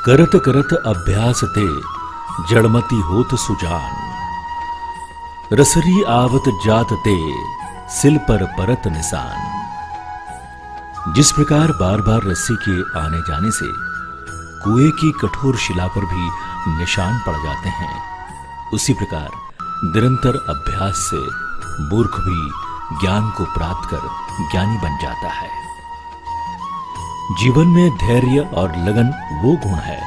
करत करत अभ्यास ते जड़मती होत सुजान। रसरी आवत जात ते सिल पर परत निशान। जिस प्रकार बार बार रस्सी के आने जाने से कुएं की कठोर शिला पर भी निशान पड़ जाते हैं, उसी प्रकार निरंतर अभ्यास से मूर्ख भी ज्ञान को प्राप्त कर ज्ञानी बन जाता है। जीवन में धैर्य और लगन वो गुण है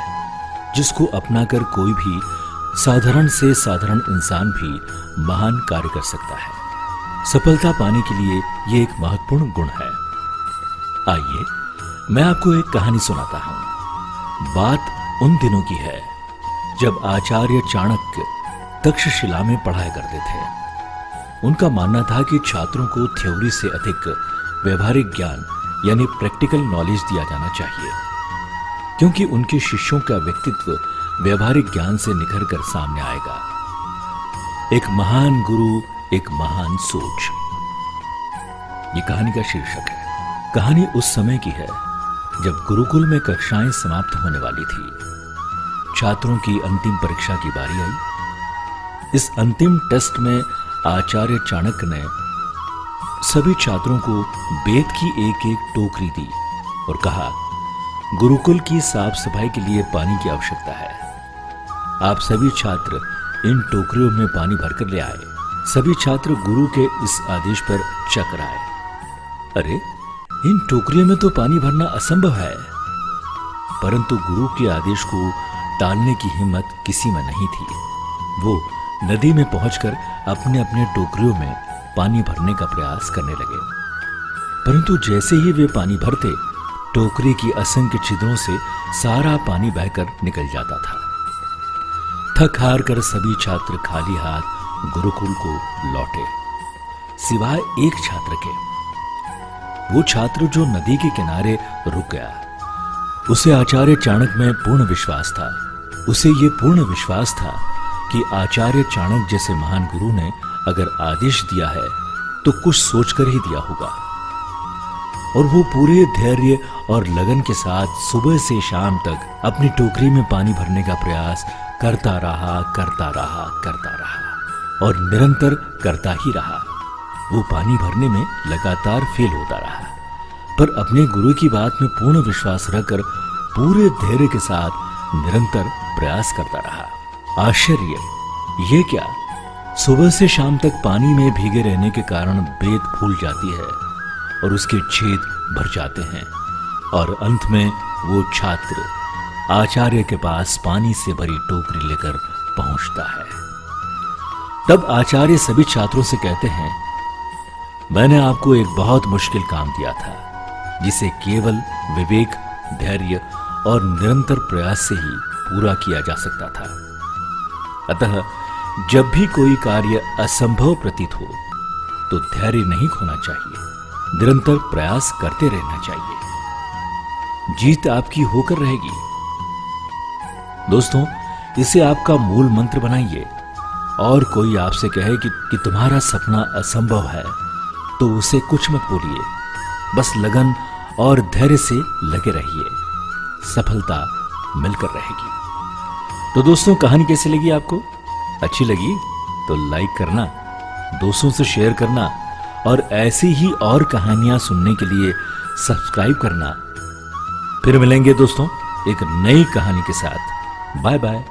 जिसको अपनाकर कोई भी साधारण से साधारण इंसान भी महान कार्य कर सकता है। सफलता पाने के लिए ये एक महत्वपूर्ण गुण है। आइए मैं आपको एक कहानी सुनाता हूं। बात उन दिनों की है जब आचार्य चाणक्य तक्षशिला में पढ़ाया करते थे। उनका मानना था कि छात्रों को थ्योरी से अधिक व्यवहारिक ज्ञान यानी प्रैक्टिकल नॉलेज दिया जाना चाहिए, क्योंकि उनके शिष्यों का व्यक्तित्व व्यवहारिक ज्ञान से निखर कर सामने आएगा। एक महान गुरु, एक महान सोच, ये कहानी का शीर्षक है। कहानी उस समय की है जब गुरुकुल में कक्षाएं समाप्त होने वाली थी। छात्रों की अंतिम परीक्षा की बारी आई। इस अंतिम टेस्ट में आचार्य चाणक्य ने सभी छात्रों को बेत की एक एक टोकरी दी और कहा, गुरुकुल की साफ सफाई के लिए पानी की आवश्यकता है। आप सभी छात्र इन टोकरियों में पानी भरकर ले आए। सभी छात्र गुरु के इस आदेश पर चकराए। अरे, इन टोकरियों में तो पानी भरना असंभव है। परंतु गुरु के आदेश को टालने की हिम्मत किसी में नहीं थी। वो नदी में पहुंचकर अपने अपने टोकरियों में पानी भरने का प्रयास करने लगे। परंतु जैसे ही वे पानी भरते, टोकरी की असंख्य छिद्रों से सारा पानी बहकर निकल जाता था। थक हार कर सभी छात्र खाली हाथ गुरुकुल को लौटे, सिवाय एक छात्र के। वो छात्र जो नदी के किनारे रुक गया। उसे आचार्य चाणक्य में पूर्ण विश्वास था। उसे ये पूर्ण विश्वास था कि आचार्य चाणक्य जैसे महान गुरु ने अगर आदेश दिया है तो कुछ सोचकर ही दिया होगा। और वो पूरे धैर्य और लगन के साथ सुबह से शाम तक अपनी टोकरी में पानी भरने का प्रयास करता रहा और निरंतर करता ही रहा। वो पानी भरने में लगातार फेल होता रहा, पर अपने गुरु की बात में पूर्ण विश्वास रखकर पूरे धैर्य के साथ निरंतर प्रयास करता रहा। आश्चर्य ये क्या, सुबह से शाम तक पानी में भीगे रहने के कारण बेत फूल जाती है और उसके छेद भर जाते हैं और अंत में वो छात्र आचार्य के पास पानी से भरी टोकरी लेकर पहुंचता है। तब आचार्य सभी छात्रों से कहते हैं, मैंने आपको एक बहुत मुश्किल काम दिया था, जिसे केवल विवेक, धैर्य और निरंतर प्रयास से ही पूरा किया जा सकता था। अतः जब भी कोई कार्य असंभव प्रतीत हो तो धैर्य नहीं खोना चाहिए, निरंतर प्रयास करते रहना चाहिए। जीत आपकी होकर रहेगी। दोस्तों, इसे आपका मूल मंत्र बनाइए। और कोई आपसे कहे कि तुम्हारा सपना असंभव है तो उसे कुछ मत बोलिए, बस लगन और धैर्य से लगे रहिए, सफलता मिलकर रहेगी। तो दोस्तों, कहानी कैसी लगी आपको? अच्छी लगी तो लाइक करना, दोस्तों से शेयर करना और ऐसी ही और कहानियां सुनने के लिए सब्सक्राइब करना। फिर मिलेंगे दोस्तों एक नई कहानी के साथ। Bye bye.